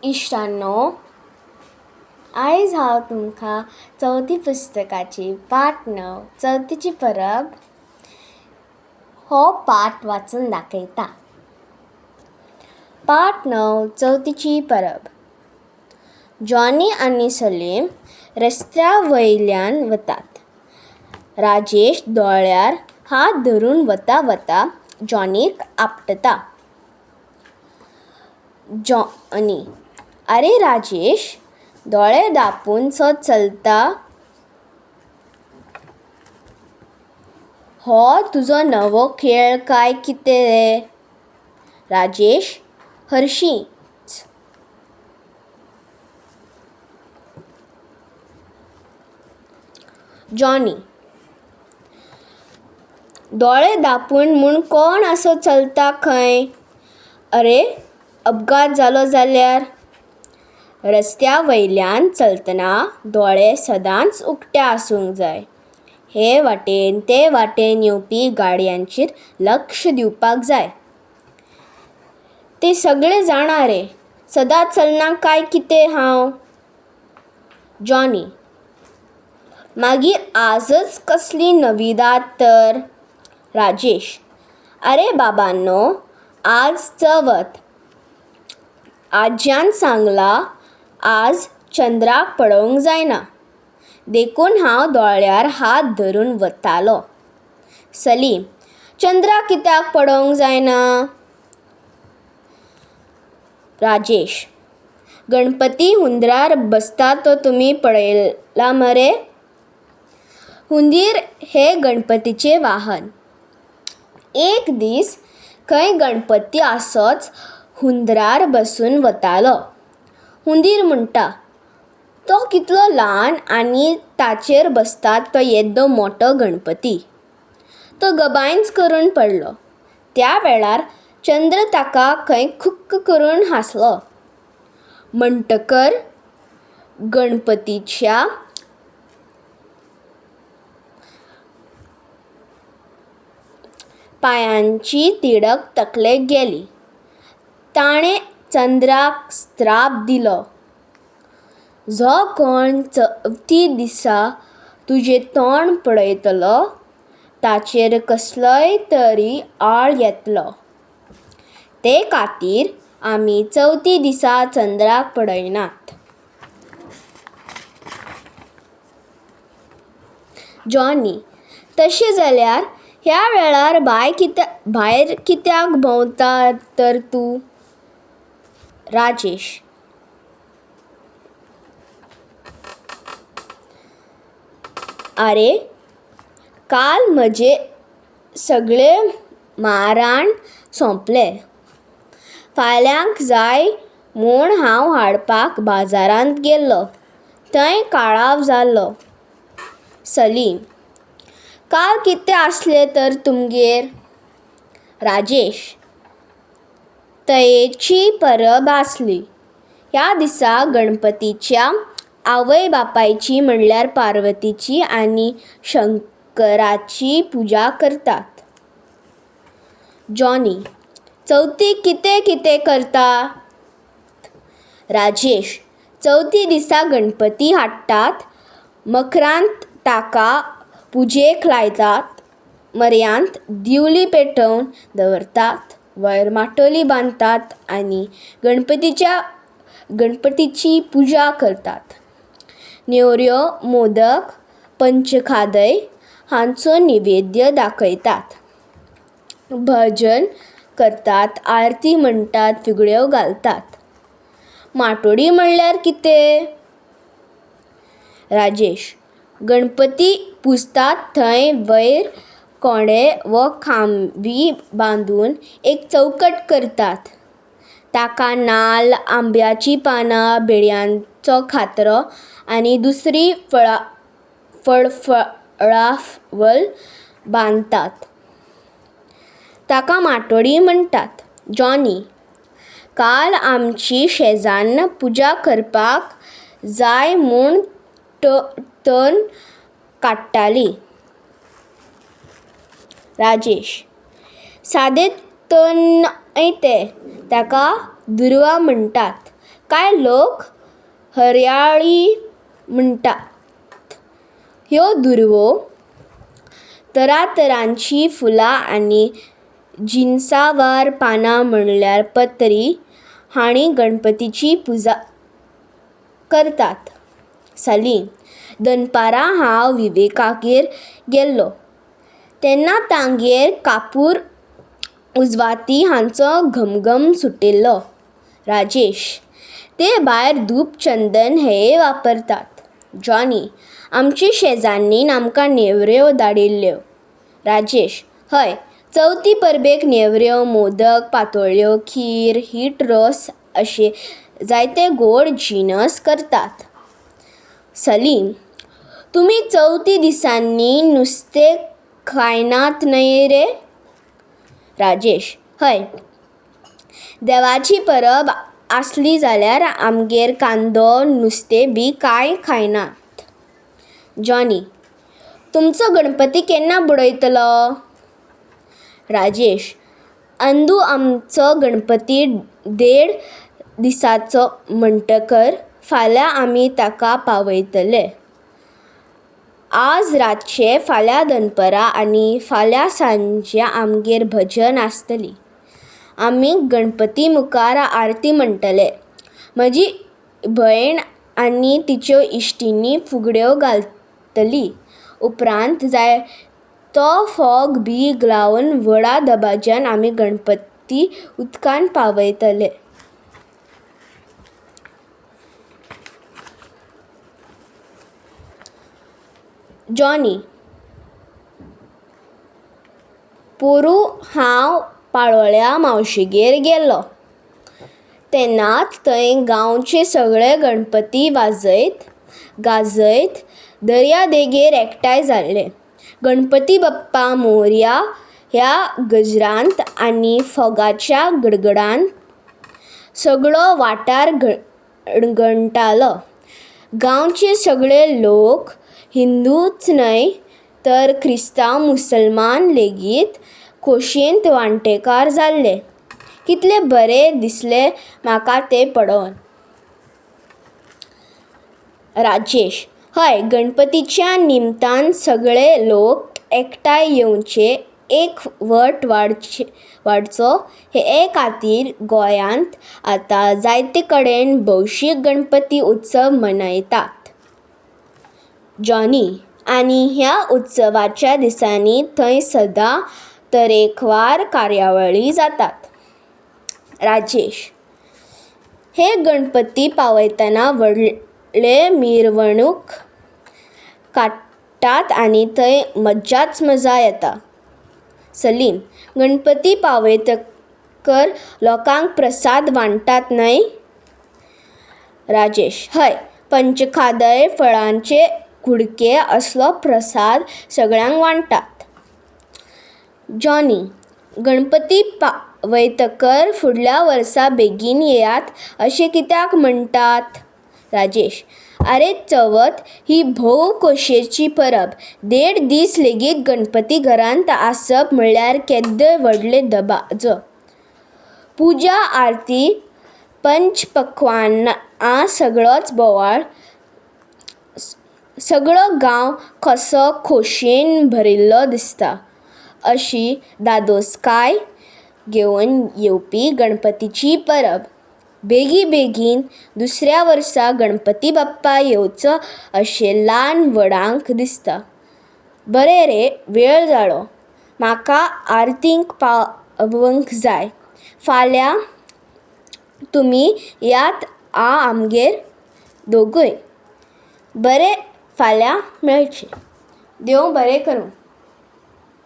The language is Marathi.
इश्टांनो, आयज हांव तुमकां चवथी पुस्तकाची पाठ 9 चवथीची परब हो पाठ वाचून दाखयता. पाठ 9 चवथीची परब. जॉनी आनी सलीम रस्त्या वयल्यान वतात. राजेश दोळ्यार हात धरून वता वता जॉनीक आपटता. जॉनी: आरे राजेश, दोळे धांपून सो चलता? हो तुजो नवो खेळ काय कितें रे? राजेश: हरशींच. जॉनी: दोळे धांपून म्हूण कोण असो चलता खंय? आरे, अपघात जालो जाल्यार? रस्त्या वयल्यान चलतना दोळे सदांच उक्ते आसूंक जाय. हे वाटेन ते वाटेन येवपी गाडयांचेर लक्ष दिवपाक जाय. ते सगळे जाणा रे, सदांच चलना काय कितें हांव? जॉनी: मागीर आजच कसली नविदाद तर? राजेश: आरे बाबांनो, आज चवथ. आज्यान सांगलां आज चंद्राक पळोवंक जायना, देखून हांव दोळ्यार हात धरून वतालो. सलीम: चंद्राक कित्याक पळोवंक जायना? राजेश: गणपती हुंदरार बसता तो तुमी पळयला मरे? हुंदीर हे गणपतीचे वाहन. एक दीस खंय गणपती असोच हुंदरार बसून वतालो. हुंदीर म्हणटा, तो कितलो ल्हान आनी ताचेर बसता तो येदो मोठो गणपती. तो गबायंच करून पडलो. त्या वेळार चंद्र ताका खंय खुक्क करून हांसलो. म्हणटकर गणपतीच्या पांयांची तिडक तकलेक गेली. ताणें चंद्राक श्राप दिलो, जो कोण चवथी दिसा तुजें तोंड पळयतलो ताचेर कसलोय तरी आळ येतलो. ते खातीर आमी चवथी दिसा चंद्राक पळयनात. जॉनी: तशें जाल्यार ह्या वेळार भायर कित्याक भोंवता तर तूं? राजेश: आरे, काल म्हजें सगळें माराण सोंपलें. फाल्यांक जाय म्हूण हांव हाडपाक बाजारांत गेल्लों, थंय काळाव जाल्लो. सलीम: काल कितें आसलें तर तुमगेर? राजेश: तयेची परब आसली. ह्या दिसा गणपतीच्या आवय बापायची म्हणल्यार पार्वतीची आनी शंकराची पुजा करतात. जॉनी: चवथीक कितें कितें करतात? राजेश: चवथी दिसा गणपती हाडटात, मखरांत ताका पुजेक लायतात, म्हऱ्यांत दिवली पेटोवन दवरतात, वयर माटोली बांदतात आनी गणपतीची पुजा करतात. नेवऱ्यो, मोदक, पंचखादय हांचो निवेद्य दाखयतात. भजन करतात, आरती म्हणटात, फुगड्यो घालतात. माटोळी म्हणल्यार कितें? राजेश: गणपती पुजतात थंय वयर कोंडे वा खांबी बांदून एक चौकट करतात. ताका नाल्ल, आंब्याची पानां, भेंड्यांचो खात्रो आनी दुसरी फळफळावळ बांदतात. ताका माटोळी म्हणटात. जॉनी: काल आमची शेजान्न पुजा करपाक जाय म्हूण तण काडटाली. राजेश: सादें तण न्हय तें, ताका दुर्वा म्हणटात. काय लोक हरयाळी म्हणटात. ह्यो दुर्वो तरातरांची फुलां आनी जिनसावार पानां म्हणल्यार पत्री हांणी गणपतीची पुजा करतात. साली दनपारां हांव विवेकागेर गेल्लो तेन्ना तांगेर कापूर उजवाती हांचो घमघम सुटिल्लो. राजेश: ते भायर धूप चंदन हेय वापरतात. जॉनी: आमच्या शेजान्नीन आमकां नेवऱ्यो धाडिल्ल्यो. राजेश: हय, चवथी परबेक नेवऱ्यो, मोदक, पातोळ्यो, खीर, हीट रोस अशे जायते गोड जिनस करतात. सलीम: तुमी चवथी दिसांनी नुस्तें खायनात न्हय रे? राजेश: हय, देवाची परब आसली जाल्यार आमगेर कांदो नुस्तें बी कांय खायनात. जॉनी: तुमचो गणपती केन्ना बुडयतलो? राजेश: अंदू आमचो गणपती 1.5 दिसाचो म्हणटकर फाल्यां आमी ताका पावयतले. आज रातचे, फाल्यां दनपरां आनी फाल्यां सांजे आमगेर भजन आसतली. आमी गणपती मुखार आरती म्हणटले. म्हजी भयण आनी तिच्यो इश्टिणी फुगड्यो घालतली. उपरांत जाय तो फोग बी लावन व्हडा दबाज्यान आमी गणपती उदकान पावयतले. जॉनी: पोरूं हांव पाळोळ्या मावशेगेर गेल्लो तेन्नाच थंय गांवचे सगळे गणपती वाजयत गाजयत दर्या देगेर एकठांय जाल्ले. गणपती बाप्पा मोरया ह्या गजरांत आनी फोगाच्या गडगडांत सगळो वाठार गणगणटालो. गांवचे सगळे लोक, हिंदूच न्हय तर क्रिस्तांव मुसलमान लेगीत खोशयेंत वांटेकार जाल्ले. कितलें बरें दिसलें म्हाका तें पळोवन. राजेश: हय, गणपतीच्या निमतान सगळे लोक एकठांय येवचे, एक वट वाडचो हे खातीर गोंयांत आतां जायते कडेन भौशीक गणपती उत्सव मनयतात. जॉनी: आनी ह्या उत्सवाच्या दिसांनी थंय सदां तरेकवार कार्यावळी जातात. राजेश: हे गणपती पावयतना व्हडले मिरवणूक काडटात आनी थंय मज्जाच मजा येता. सलीम: गणपती पावयतकर लोकांक प्रसाद वांटतात न्हय? राजेश: हय, पंचखादय, फळांचे कुडके असलो प्रसाद सगळ्यांक वांटतात. जॉनी: गणपती पावयतकर फुडल्या वर्सा बेगीन येयात अशें कित्याक म्हणटात? राजेश: आरे, चवथ ही भोव खोशयेची परब. 1.5 दीस लेगीत गणपती घरांत आसप म्हणल्यार केद्दय व्हडले दबाज. पुजा आरती पंचपक्वान्नां सगळोच बोवाळ. सगळो गांव कसो खोशयेन भरिल्लो दिसता. अशी धादोसकाय घेवन येवपी गणपतीची परब. बेगीन दुसऱ्या वर्सा गणपती बाप्पा येवचो अशें ल्हान व्हडांक दिसता. बरें रे, वेळ जालो. म्हाका आरतींक पावंक जाय. फाल्यां तुमी यात आमगेर दोगूय. बरें, फाल्यां मेळचें. देव बरें करूं.